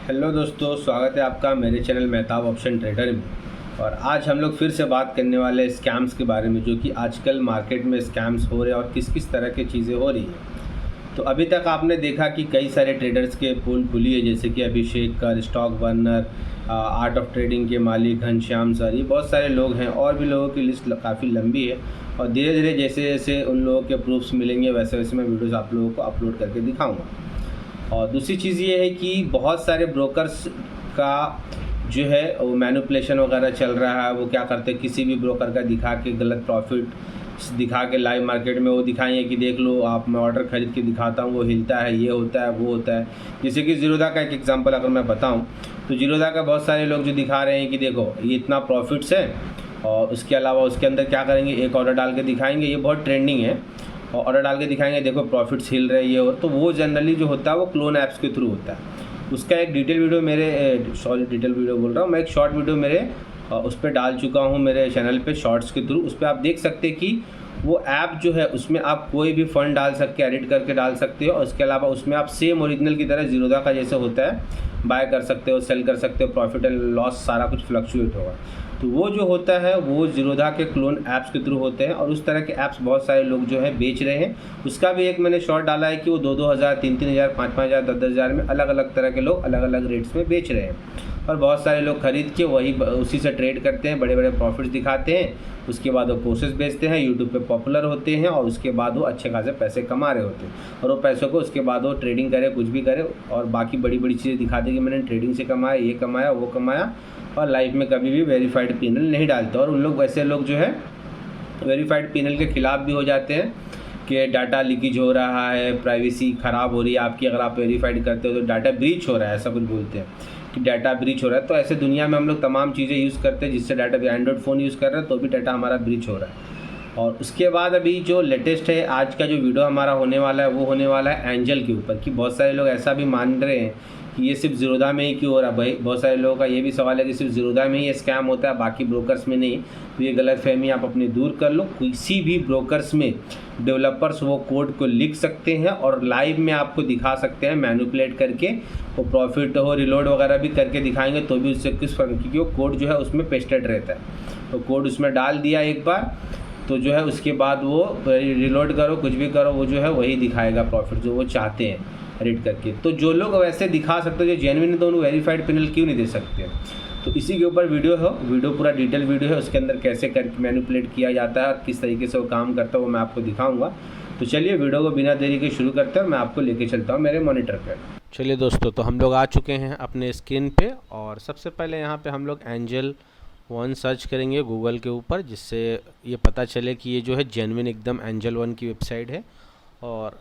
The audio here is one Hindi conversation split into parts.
हेलो दोस्तों, स्वागत है आपका मेरे चैनल मेहताब ऑप्शन ट्रेडर में। और आज हम लोग फिर से बात करने वाले हैं स्कैम्स के बारे में, जो कि आजकल मार्केट में स्कैम्स हो रहे हैं और किस किस तरह की चीज़ें हो रही हैं। तो अभी तक आपने देखा कि कई सारे ट्रेडर्स के पोल खुली है, जैसे कि अभिषेक कर, stock burner, art of trading के मालिक घनश्याम सर, ये बहुत सारे लोग हैं और भी लोगों की लिस्ट काफ़ी लंबी है। और धीरे धीरे जैसे जैसे उन लोगों के प्रूफ्स मिलेंगे वैसे वैसे मैं वीडियोज़ आप लोगों को अपलोड करके दिखाऊँगा। और दूसरी चीज़ ये है कि बहुत सारे ब्रोकर्स का जो है वो मैनिपुलेशन वगैरह चल रहा है। वो क्या करते हैं, किसी भी ब्रोकर का दिखा के गलत प्रॉफिट दिखा के लाइव मार्केट में वो दिखाएंगे कि देख लो आप, मैं ऑर्डर खरीद के दिखाता हूँ, वो हिलता है, ये होता है, वो होता है। जैसे कि जीरोधा का एक एग्जांपल अगर मैं बताऊँ तो जीरोधा का बहुत सारे लोग जो दिखा रहे हैं कि देखो ये इतना प्रॉफिट्स है, और उसके अलावा उसके अंदर क्या करेंगे, एक ऑर्डर डाल के दिखाएंगे, ये बहुत ट्रेंडिंग है, और ऑर्डर डाल के दिखाएंगे देखो प्रॉफिट्स हिल रहे ये, और तो वो जनरली जो होता है वो क्लोन ऐप्स के थ्रू होता है। उसका एक डिटेल वीडियो डिटेल वीडियो बोल रहा हूँ मैं, एक शॉर्ट वीडियो मेरे उस पर डाल चुका हूँ मेरे चैनल पे शॉर्ट्स के थ्रू। उस पर आप देख सकते हैं कि वो ऐप जो है उसमें आप कोई भी फंड डाल सकते, एडिट करके डाल सकते हो, और उसके अलावा उसमें आप सेम ओरिजिनल की तरह जीरोधा का जैसे होता है बाय कर सकते हो, सेल कर सकते हो, प्रॉफिट एंड लॉस सारा कुछ फ्लक्चुएट होगा। तो वो जो होता है वो जीरोधा के क्लोन ऐप्स के थ्रू होते हैं, और उस तरह के ऐप्स बहुत सारे लोग जो है बेच रहे हैं। उसका भी एक मैंने शॉर्ट डाला है कि वो 2-2 हज़ार, 3-3 हज़ार, 5-5 हज़ार, 10-10 हज़ार में अलग अलग तरह के लोग अलग अलग रेट्स में बेच रहे हैं। और बहुत सारे लोग खरीद के वही उसी से ट्रेड करते हैं, बड़े बड़े प्रॉफिट्स दिखाते हैं, उसके बाद वो कोर्सेज बेचते हैं, यूट्यूब पे पॉपुलर होते हैं, और उसके बाद वो अच्छे खासे पैसे कमा रहे होते हैं। और वो पैसों को उसके बाद वो ट्रेडिंग करे, कुछ भी करे, और बाकी बड़ी बड़ी चीज़ें दिखाते कि मैंने ट्रेडिंग से कमाया, ये कमाया, वो कमाया, और लाइफ में कभी भी वेरीफाइड पैनल नहीं डालते। और उन लोग वैसे लोग जो है वेरीफाइड पैनल के ख़िलाफ़ भी हो जाते हैं कि डाटा लीकेज हो रहा है, प्राइवेसी ख़राब हो रही है आपकी, अगर आप वेरीफाइड करते हो तो डाटा ब्रीच हो रहा है, ऐसा कुछ बोलते हैं कि डाटा ब्रीच हो रहा है। तो ऐसे दुनिया में हम लोग तमाम चीज़ें यूज़ करते हैं जिससे डाटा भी, एंड्रॉइड फ़ोन यूज़ कर रहे हैं तो भी डाटा हमारा ब्रीच हो रहा है। और उसके बाद अभी जो लेटेस्ट है, आज का जो वीडियो हमारा होने वाला है वो होने वाला है एंजल के ऊपर, कि बहुत सारे लोग ऐसा भी मान रहे हैं कि ये सिर्फ जीरोधा में ही क्यों हो रहा है। भाई बहुत सारे लोगों का ये भी सवाल है कि सिर्फ जीरोधा में ही ये स्कैम होता है, बाकी ब्रोकर्स में नहीं। तो ये गलत फहमी आप अपनी दूर कर लो। किसी भी ब्रोकर्स में डेवलपर्स वो कोड को लिख सकते हैं और लाइव में आपको दिखा सकते हैं मैनिपुलेट करके, वो प्रॉफिट हो रिलोड वगैरह भी करके दिखाएंगे तो भी उससे कुछ फर्क, क्योंकि वो कोड जो है उसमें पेस्टेड रहता है। तो कोड उसमें डाल दिया एक बार तो जो है उसके बाद वो रिलोड करो, कुछ भी करो, वो जो है वही दिखाएगा प्रॉफिट जो वो चाहते हैं एडिट करके। तो जो लोग वैसे दिखा सकते हो जो जेन्युइन है, तो उन्हें वेरीफाइड पैनल क्यों नहीं दे सकते। तो इसी के ऊपर वीडियो है, वीडियो पूरा डिटेल वीडियो है, उसके अंदर कैसे करके मैनिपुलेट किया जाता है और किस तरीके से वो काम करता है वो मैं आपको दिखाऊंगा। तो चलिए वीडियो को बिना देरी के शुरू करते हैं, मैं आपको लेके चलता हूँ मेरे मॉनिटर पर। चलिए दोस्तों, तो हम लोग आ चुके हैं अपने स्क्रीन पे, और सबसे पहले यहाँ पे हम लोग एंजल वन सर्च करेंगे गूगल के ऊपर, जिससे ये पता चले कि ये जो है जेन्युइन एकदम एंजल वन की वेबसाइट है। और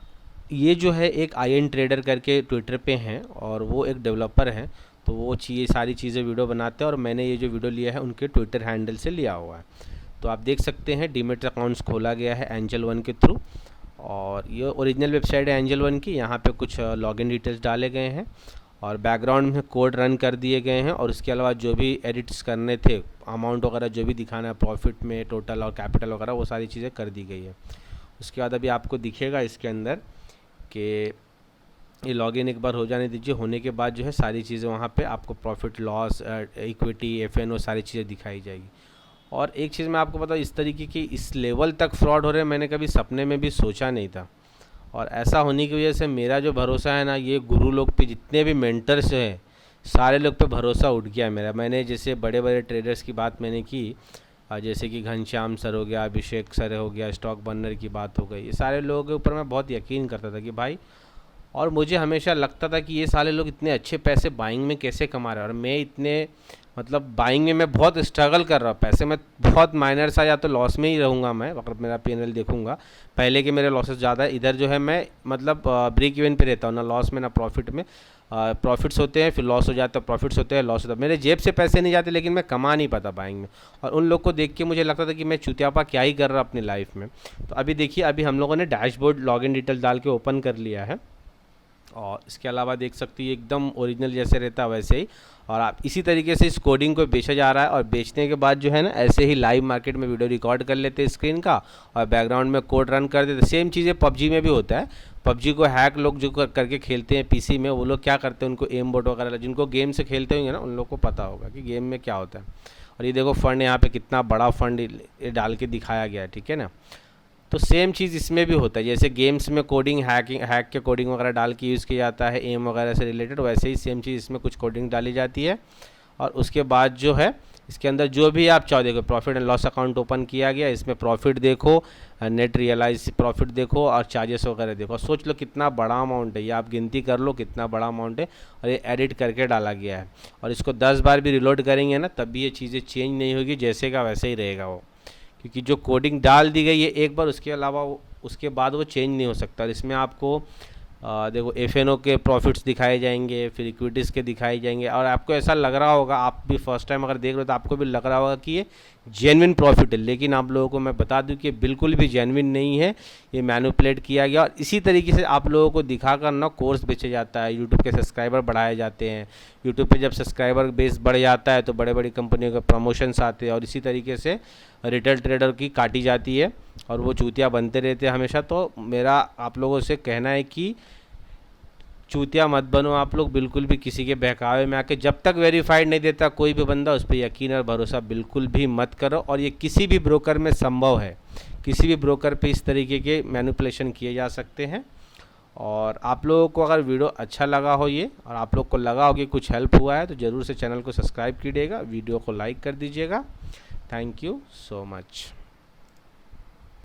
ये जो है एक IN ट्रेडर करके ट्विटर पे हैं, और वो एक डेवलपर हैं, तो वो सारी चीज़ें वीडियो बनाते हैं, और मैंने ये जो वीडियो लिया है उनके ट्विटर हैंडल से लिया हुआ है। तो आप देख सकते हैं डीमेट अकाउंट्स खोला गया है एंजल वन के थ्रू, और ये ओरिजिनल वेबसाइट है एंजल वन की। यहाँ पे कुछ लॉगिन डिटेल्स डाले गए हैं, और बैकग्राउंड में कोड रन कर दिए गए हैं, और उसके अलावा जो भी एडिट्स करने थे, अमाउंट वगैरह जो भी दिखाना है प्रॉफिट में, टोटल और कैपिटल वगैरह, वो सारी चीज़ें कर दी गई है। उसके बाद अभी आपको दिखेगा इसके अंदर कि ये लॉगिन एक बार हो जाने दीजिए, होने के बाद जो है सारी चीज़ें वहाँ पे आपको प्रॉफिट लॉस, इक्विटी, FNO सारी चीज़ें दिखाई जाएगी। और एक चीज़ मैं आपको बताऊँ, इस तरीके की इस लेवल तक फ्रॉड हो रहे हैं मैंने कभी सपने में भी सोचा नहीं था। और ऐसा होने की वजह से मेरा जो भरोसा है ना, ये गुरु लोग पे, जितने भी मेंटर्स हैं सारे लोग पे भरोसा उठ गया मेरा। मैंने जैसे बड़े बड़े ट्रेडर्स की बात मैंने की, जैसे कि घनश्याम सर हो गया, अभिषेक सर हो गया, स्टॉक बर्नर की बात हो गई, ये सारे लोगों के ऊपर मैं बहुत यकीन करता था कि भाई, और मुझे हमेशा लगता था कि ये सारे लोग इतने अच्छे पैसे बाइंग में कैसे कमा रहे हैं, और मैं इतने मतलब बाइंग में मैं बहुत स्ट्रगल कर रहा हूँ, पैसे में बहुत माइनर सा या तो लॉस में ही रहूँगा मैं अगर मेरा PNL देखूँगा। पहले के मेरे लॉसेस ज़्यादा है, इधर जो है मैं मतलब ब्रेक इवन पे रहता हूँ, ना लॉस में ना प्रॉफिट में। प्रॉफिट्स होते हैं, फिर लॉस हो जाता है, प्रॉफिट्स होते हैं, लॉस होता है, मेरे जेब से पैसे नहीं जाते, लेकिन मैं कमा नहीं पाता बाइंग में। और उन लोग को देख के मुझे लगता था कि मैं चुतियापा क्या ही कर रहा अपनी लाइफ में। तो अभी देखिए, अभी हम लोगों ने डैशबोर्ड लॉगिन डिटेल डाल के ओपन कर लिया है, और इसके अलावा देख सकते हो ये एकदम ओरिजिनल जैसे रहता है वैसे ही, और आप इसी तरीके से इस कोडिंग को बेचा जा रहा है। और बेचने के बाद जो है ना ऐसे ही लाइव मार्केट में वीडियो रिकॉर्ड कर लेते हैं स्क्रीन का और बैकग्राउंड में कोड रन कर देते। सेम चीज़ें पबजी में भी होता है। पबजी को हैक लोग जो करके खेलते हैं पीसी में, वो लोग क्या करते हैं, उनको एम बोट वगैरह, जिनको गेम से खेलते होंगे ना उन लोग को पता होगा कि गेम में क्या होता है। और ये देखो फंड यहाँ पे कितना बड़ा फंड डाल के दिखाया गया है, ठीक है ना। तो सेम चीज़ इसमें भी होता है, जैसे गेम्स में कोडिंग हैक के कोडिंग वगैरह डाल के यूज़ किया जाता है एम वगैरह से रिलेटेड, वैसे ही सेम चीज़ इसमें कुछ कोडिंग डाली जाती है। और उसके बाद जो है इसके अंदर जो भी आप चाहो देखो, profit and loss account open किया गया, इसमें प्रॉफिट देखो, नेट रियलाइज प्रॉफिट देखो और चार्जेस वगैरह देखो। सोच लो कितना बड़ा अमाउंट है, ये आप गिनती कर लो कितना बड़ा अमाउंट है। और ये एडिट करके डाला गया है, और इसको 10 बार भी रिलोड करेंगे ना तब भी ये चीज़ें चेंज नहीं होगी, जैसे का वैसे ही रहेगा वो, क्योंकि जो कोडिंग डाल दी गई है एक बार, उसके अलावा उसके बाद वो चेंज नहीं हो सकता। और इसमें आपको देखो एफएनओ के प्रॉफिट्स दिखाए जाएंगे, फिर इक्विटीज़ के दिखाए जाएंगे, और आपको ऐसा लग रहा होगा, आप भी फर्स्ट टाइम अगर देख रहे हो तो आपको भी लग रहा होगा कि ये जेन्युइन प्रॉफिट है। लेकिन आप लोगों को मैं बता दूं कि बिल्कुल भी जेन्युइन नहीं है, ये मैनिपुलेट किया गया। और इसी तरीके से आप लोगों को दिखाकर ना कोर्स बेचे जाता है, यूट्यूब के सब्सक्राइबर बढ़ाए जाते हैं। यूट्यूब पे जब सब्सक्राइबर बेस बढ़ जाता है तो बड़े बड़ी कंपनियों के प्रमोशंस आते हैं, और इसी तरीके से रिटेल ट्रेडर की काटी जाती है और वो चूतिया बनते रहते हैं हमेशा। तो मेरा आप लोगों से कहना है कि चूतिया मत बनो आप लोग, बिल्कुल भी किसी के बहकावे में आके। जब तक वेरीफाइड नहीं देता कोई भी बंदा, उस पर यकीन और भरोसा बिल्कुल भी मत करो। और ये किसी भी ब्रोकर में संभव है, किसी भी ब्रोकर पे इस तरीके के मैनिपुलेशन किए जा सकते हैं। और आप लोगों को अगर वीडियो अच्छा लगा हो ये, और आप लोग को लगा हो कि कुछ हेल्प हुआ है, तो ज़रूर से चैनल को सब्सक्राइब कीजिएगा, वीडियो को लाइक कर दीजिएगा। Thank you so much.